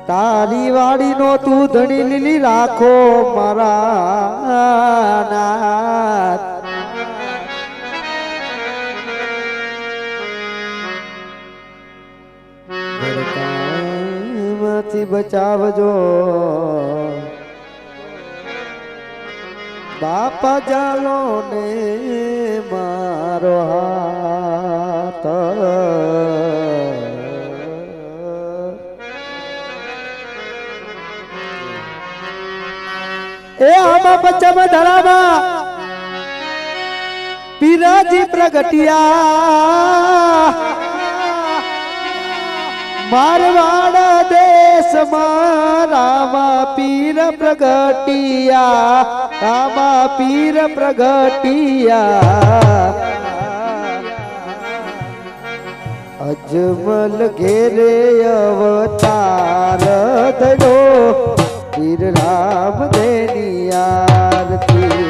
તારી વાડી નો તું ધણી લીલી રાખો મારા નાથ માંથી બચાવજો બાપા જાલો ને મારો હાથ એ આમાં પચમ ધરામાં પીરાજી પ્રગટિયા મારવાડ દેશમાં રામા પીર પ્રગટિયા રામા પીર પ્રગટિયા અજમલ ઘેરે અવતાર ધડો પીર રામ દેની આરતી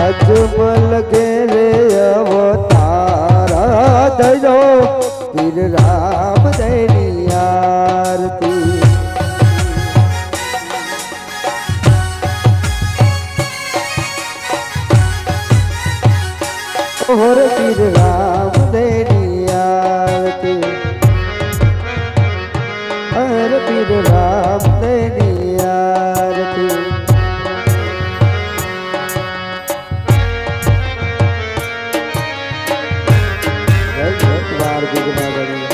અજમલ ઘેરે અવતાર ધડો પીર રામ દેની આરતી और पीर राम देनी आरती और पीर राम देनी आरती बार बिगना बनी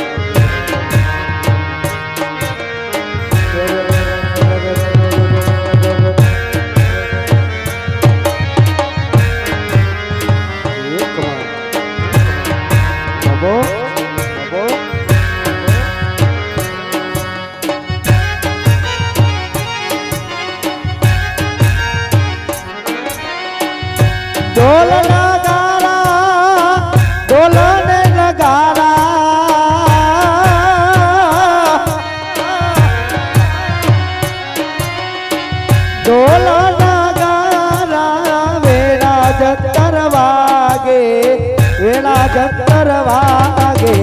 जत्तर वागे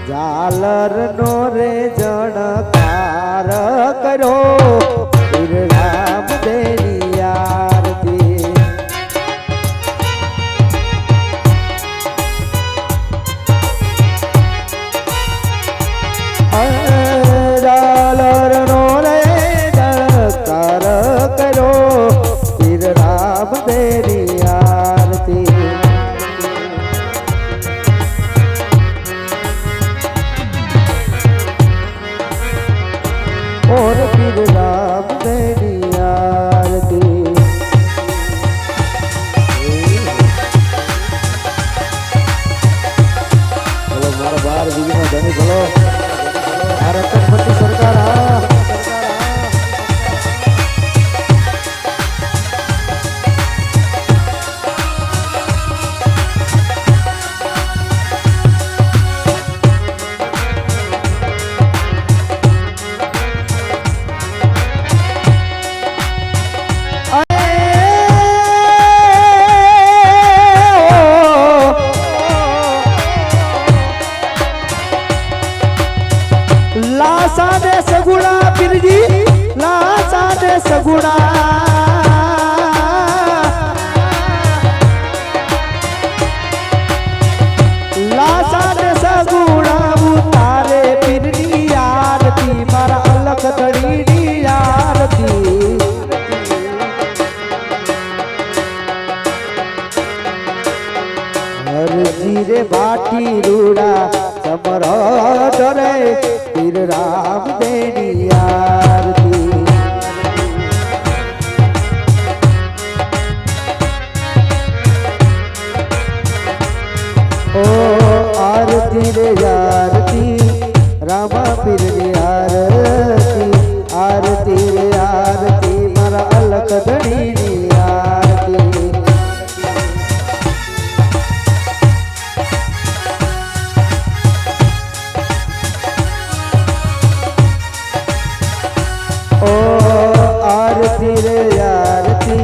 झालर नो रे जणकार करो पीर राम देनी आरती झालर नो रे जणकार करो पीर राम देनी रे आरती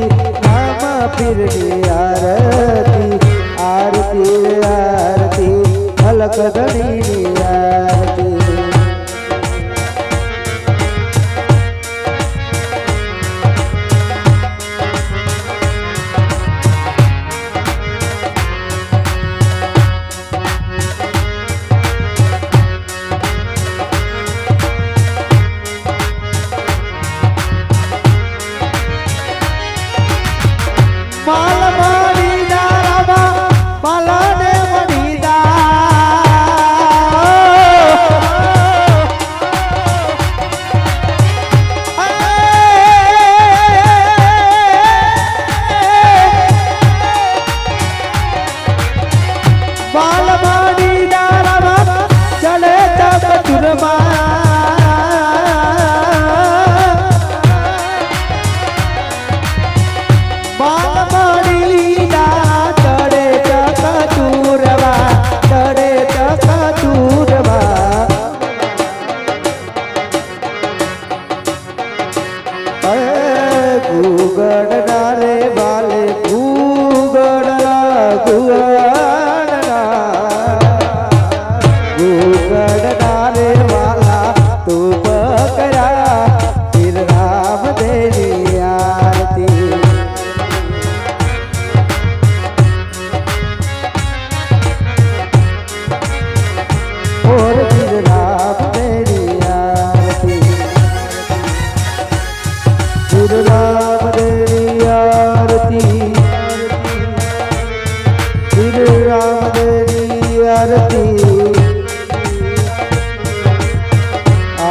रामा पीरनी आरती आरती रे आरती अलग धनी आरती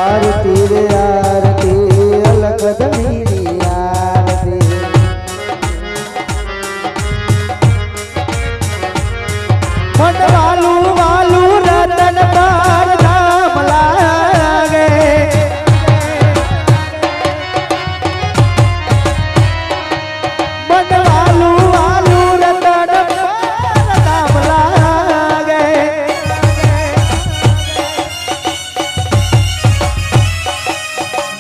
आरती रे आरती अलग धनी आरती मन वालू वालू रतन पार धाम लागे मन वालू वालू रतन पार धाम लागे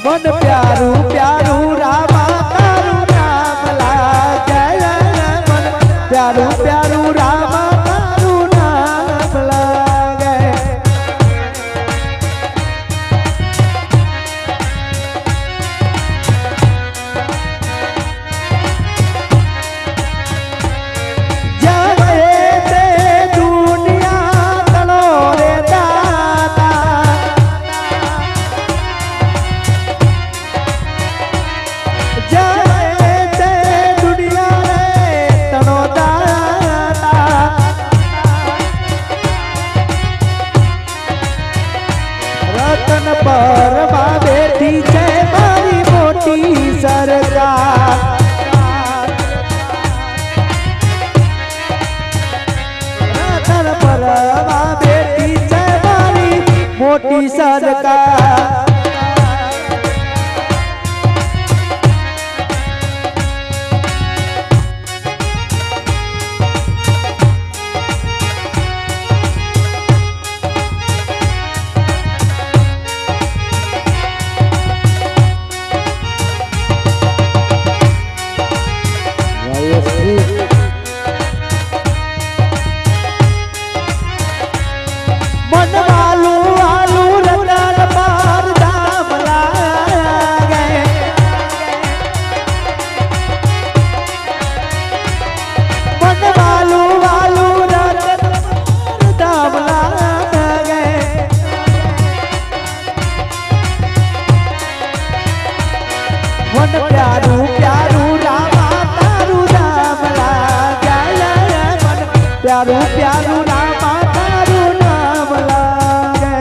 मन प्यारू प्यारू रामा तारू नाम लागे मन प्यारू प्यारू रामा तारू नाम लागे जावे ते दुनिया तलो रे दाता रतन परमा बैठी है मारी मोटी सरकार रतन परमा बैठी है मारी मोटी सरकार मन वालू वालू रतन पार धाम लागे मन वालू वालू रतन पार धाम लागे मन प्यारू प्यारू रामा तारू धाम लागे मन प्यारू प्यारू रामा तारू नाम लागे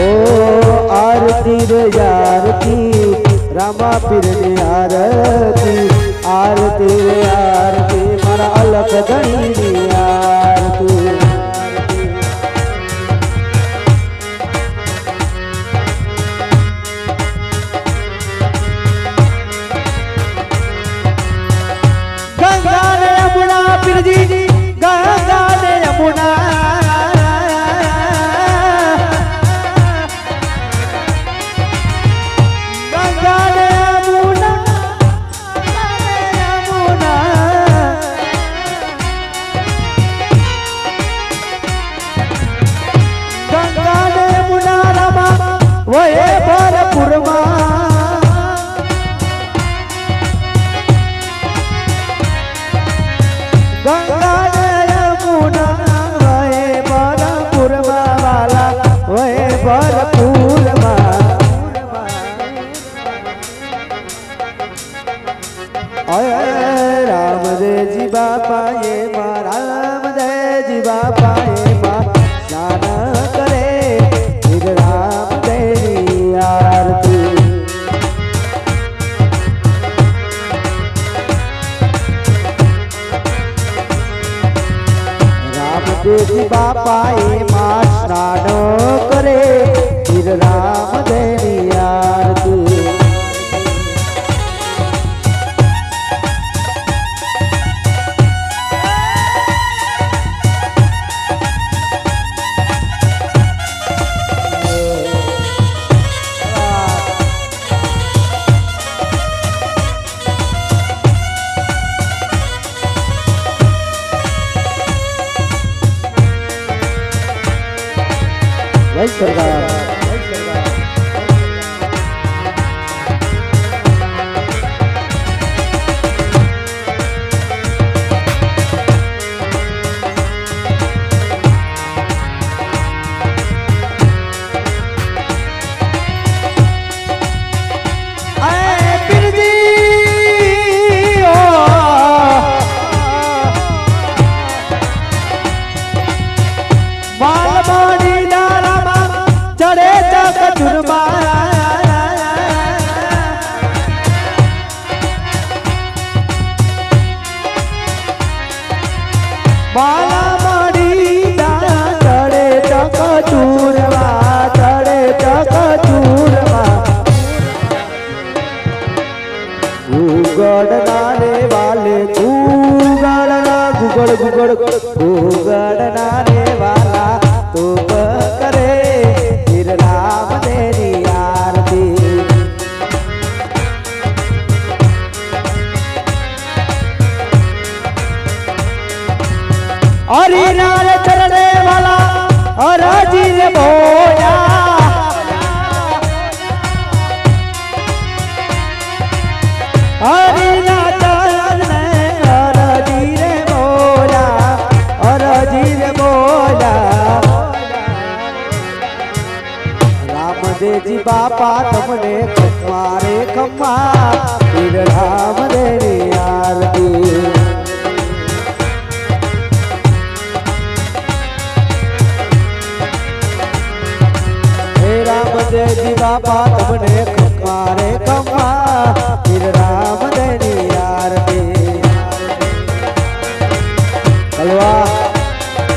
ओ आरती रे आरती रामा पीरनी आरती आरती रे आरती मारा अलग धनी आरती गंगा रे यमुना पीर जी गंगा વહે ભરપૂરમાં ગંગા યમુના વહે ભરપૂરમાં વાલા વહે ભરપૂરમાં રામદેવજી બાપાએ રામદેવજી બાપાએ સ્નાન કરે રામદેવની આરતી રામદેવજી બાપાએ સ્નાન કરે રામદેવની આરતી જય સરદાર માલા માડી ચડે ચક ચૂરવા ચડે ચક ચૂરવા ગુગડના રે વાલે ગુગડના ગુગડ ગુગડ ગુગડના રે વાલા તો કરે રામદેવની આરતી हरि नाल चलने वाला हरजी रे बोया हरि ना चलने हरजी रे बोया हरजी रे बोया रामदेवजी बापा तमने खम्मारे खम्मा फिर रामदेवनी आरती रामदेवजी बापा तुमने खम्मारे खम्मा फिर रामदेवनी आरती कलवा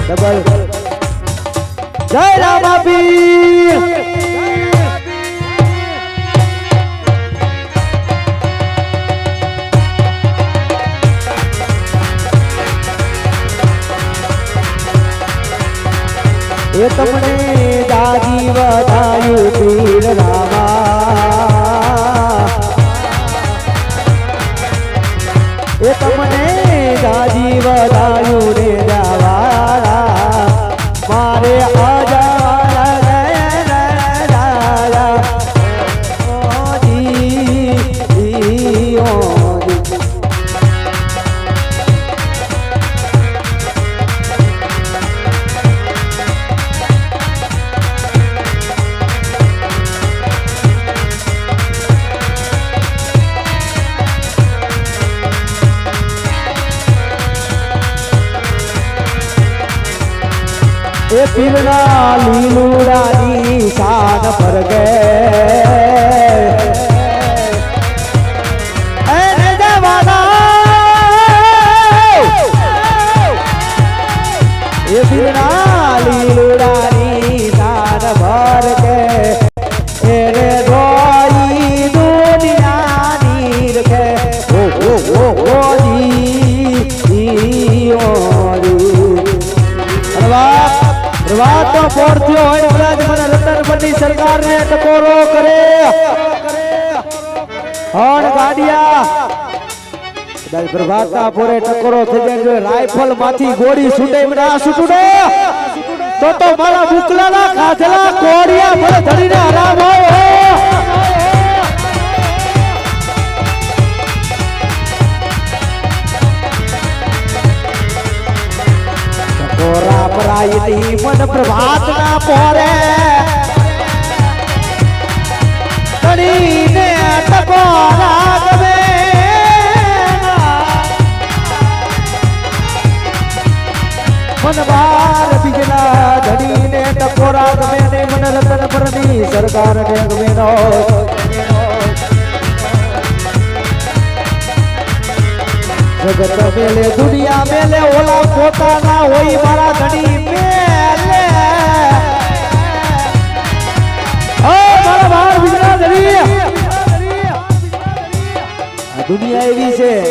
डबल जय रामापीर ये तुमने दादी बतायु पीर रामा ये तुमने दादी बतायु रे दावारा मारे आजा ये पीरना लीलूड़ानी शान पर गए ये पीरना लीलूड़ानी शान भर गए रे धोई दुनिया नीर के ओ વાત તો પોરથ્યો હોય કદાચ મને રતનપરની સરકાર ને ટકોરો કરે હણ ગાડિયા કદાચ પ્રભાતના પોરે ટકોરો થઈ જાય રાઇફલ માંથી ગોળી છૂટે મને આ છૂટુડે તો મારા મુકલાના ખાધેલા કોડિયા મને ધડીને આરામ આવો કોરા પરાયતી મન પ્રભાત ના પોરે ધડીને ટકોરા ગમે મન બાર બીજના ધડીને ટકોરા ગમે ને મન રતન પરની સરકાર ને ગમે નો જગત મેલે દુનિયા મેલે ઓલા પોતાના હોય મારા ધડી મેલે ઓ મારા બાર બીજના ધડી આ દુનિયા એવી છે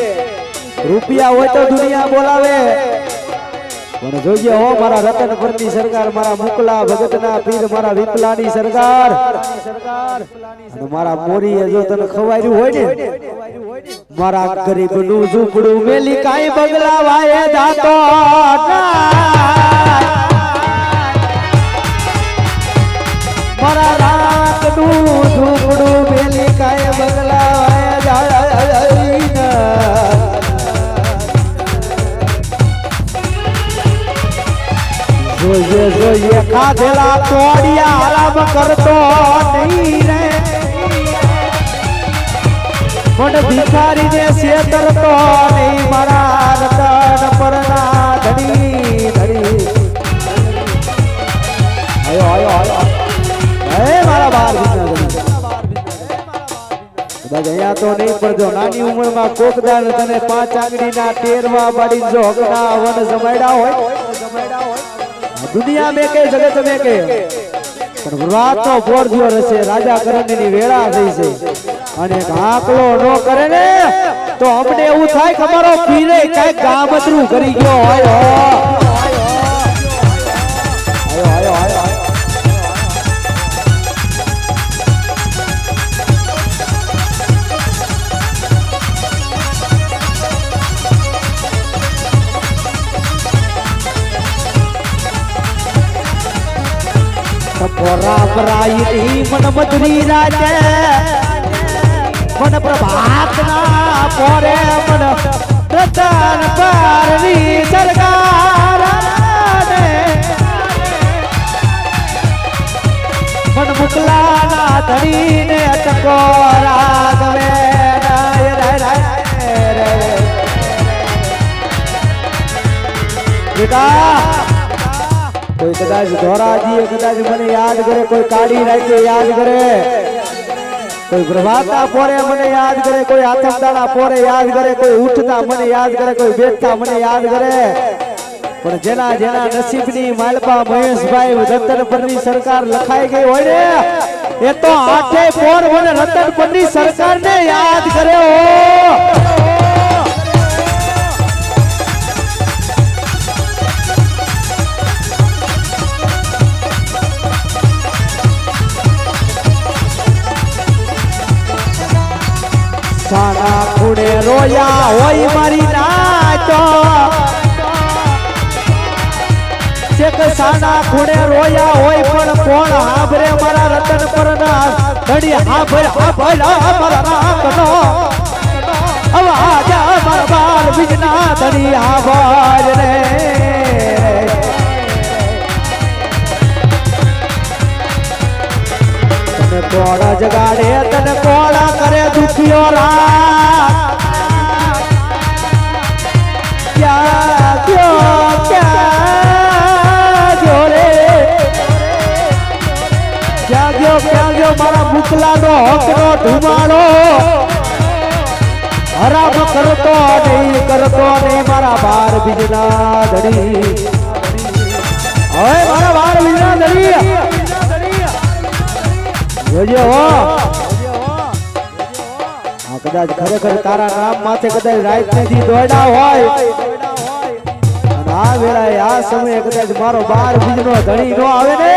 રૂપિયા હોય તો દુનિયા બોલાવે પણ જોઈએ હો મારા રતન પરની સરકાર મારા મુકલા ભગતના પીર મારા વિપલાની સરકાર અને મારા મોરીએ જો તને ખવાર્યું હોય ને મારા ગરીબનું ઝૂંપડું મેલી કાઈ બગલા વાયે જાતો મારા રાતનું ઝૂંપડું મેલી કાઈ બગલા વાયે જાય જોઈએ જોઈએ ખાધેલા કોડિયા આરામ કરતો નહીં રે પણ ભિખારીને છેતરતો નહીં મારા રતન પરના ધડી ધડી આયો આયો આયો હે મારા બાર કદાચ અહીંયા તો નહીં પડજો નાની ઉંમરમાં કોકદાર તને 5 આંગળીના ટેરવા બાડી જો હકના વન જમાડ્યા હોય દુનિયા में के जगत में के પણ રાતનો ફોરજો રસે રાજા કરણની વેળા થઈ છે અને આકલો નો કરે ને તો અમને એવું થાય કે અમારો પીરે કાઈ ગામતરું કરી ગયો હોય આયો કોરા પરાયતી મન મધુરી રાજે મન પ્રભાત ના પોરે મન રતન પરની સરકાર મન મુકલા ના ધડીને ટકોરા ગમે બેટા કોઈ કદાચ ધોરાજી કદાચ મને યાદ કરે કોઈ કાઢી રાખે યાદ કરે કોઈ પ્રભાતા પોરે મને યાદ કરે કોઈ આથમદાણા પોરે યાદ કરે કોઈ ઉઠતા મને યાદ કરે કોઈ બેઠતા મને યાદ કરે પણ જેના જેના નસીબની માલપા મહેશભાઈ રતન પરની સરકાર લખાઈ ગઈ હોય ને એ તો આઠે પોર મને રતન પરની સરકારને યાદ કરે સાના ખૂણે રોયા હોય મારી નાચો ચેક સાના ખૂણે રોયા હોય પણ કોણ હાભરે મારા રતન પરના ધડી હાભર મારા નાકનો અવાજ મારા બાર બીજના ધડી હાભર રે તને કોળા જગાડે તને કોળા કરે દુખિયો રાત ક્યાં ગયો રે ક્યાં ગયો મારા મુકલાનો હકનો ધુમાડો હરામ કરતો નહીં મારા બાર બીજના ધડી હવે મારા બાર બીજના ધડી જોજો હો આ કદાચ ખરેખર તારા નામ માથે કદાચ રાત નથી દોડા હોય અને આ વેળાએ આ સમયે કદાચ મારો બાર બીજનો ધણી નો આવે ને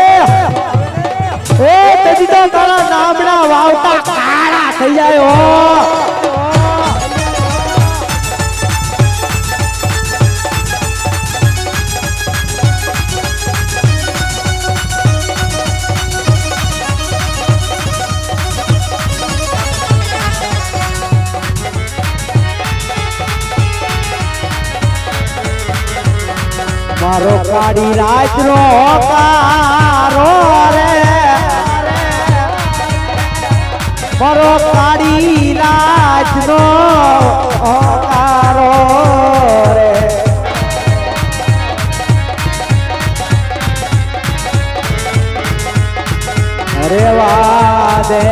એ તેથી તો તારા નામના વાવટા કાળા થઈ જાય હો મારો કાળી રાતનો કારો રે મારો કાળી રાતનો કારો રે અરે વાદે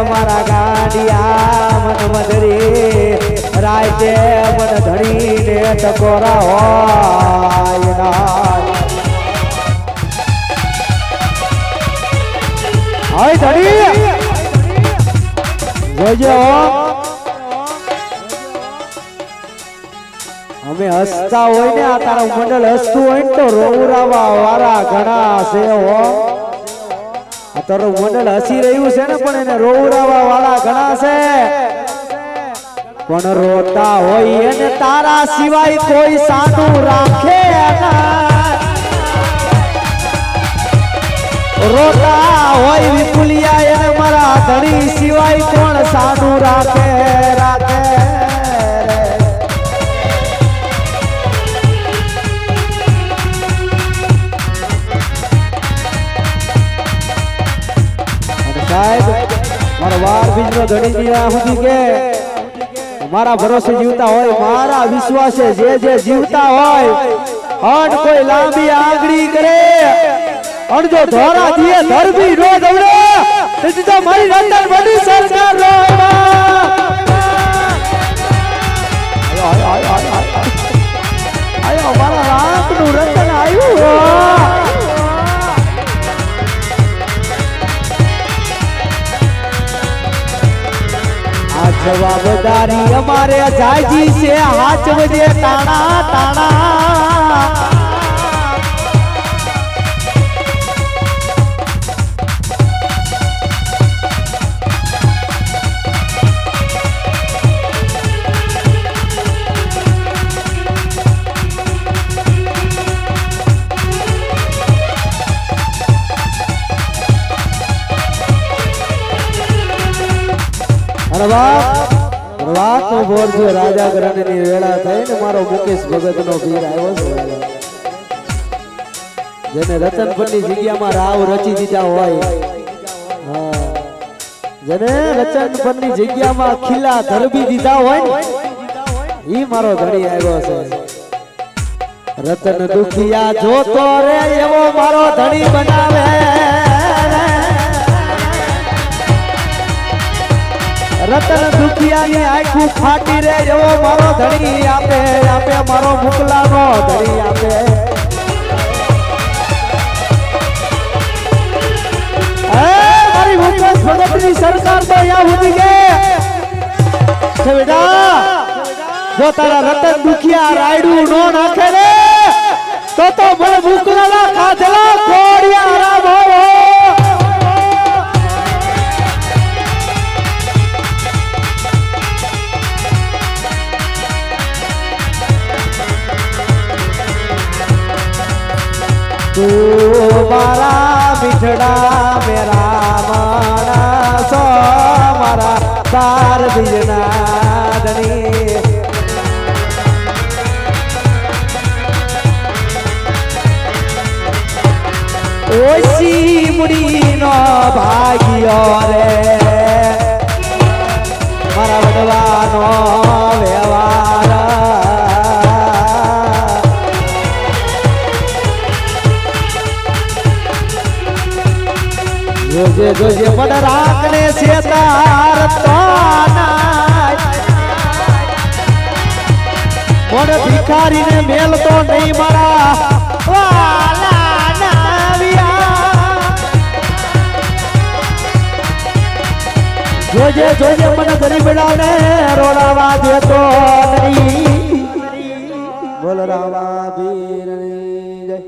મારા ગાંડિયા મન મધરી રાતે મન ધણીને ટકોરા હોય હાય ધણી જોજો અમે હસતા હોય ને આ તારા મંડળ હસતું હોય ને તો રોવરાવા વાળા ઘણા છે હો તારું મંડળ હસી રહ્યું છે ને પણ એને રોવરાવા વાળા ઘણા છે પણ રોતા હોય એને તારા સિવાય કોઈ સાનું રાખે રોતા હોય વિપુલિયા એને મારા ધણી સિવાય કોણ સાનું રાખે રાખે સાહેબ મારા વાર બીજનો ધણી દીવા સુધી કે મારા ભરોસે જીવતા હોય મારા વિશ્વાસે જે જીવતા હોય અન કોઈ લાંબી આગળી કરે અન જો ધોરા દીએ ધરબી નો દવડે તેથી તો મારી રતન બની સરકાર રો આયો મારા રામનું રતન આવ્યું જવાબદારી અમારે જાયજી છે હાથ વજે તાણા તાણા વાત નો બોલ જો રાજા ગ્રહણ ની વેળા થઈ ને મારો મુકેશ ભગત નો વીર આવ્યો છે જેને રતનપુરની જગ્યામાં રાવ રચી દીધા હોય જેને રતનપુરની જગ્યામાં ખીલા ધરબી દીધા હોય ઈ મારો ધણી આવ્યો છે રતન દુખિયા જોતો રે એવો મારો ધણી બનાવે રતન દુખિયાની આંખું ફાટી રે એવો મારો ધણી આપે આપે મારો મુકલાનો ધણી આપે મારી મુકેશ ભગતની સરકાર તો અહીંયા ઉડી ગઈ બેટા જો તારા રતન દુખિયા રાયડું નો નાખે રે તો મને મુકલાના કાઢલા કોડિયા રામ હો મારા મીઠડા મેરા માણસો મારા બાર બીજના ધણી ઓછી મુડીનો ભાગ્યો રે મારા વડવાનો વ્યવહાર જોજે જોજે પણ રાખને છે તાર તો મોડ ભિખારીને મેલ તો નહીં મારા વાલા નાવિયા જોજે જોજે મને ગરીબડાને રોડાવા દેતો નહીં બોલ રાવા ભીરની જય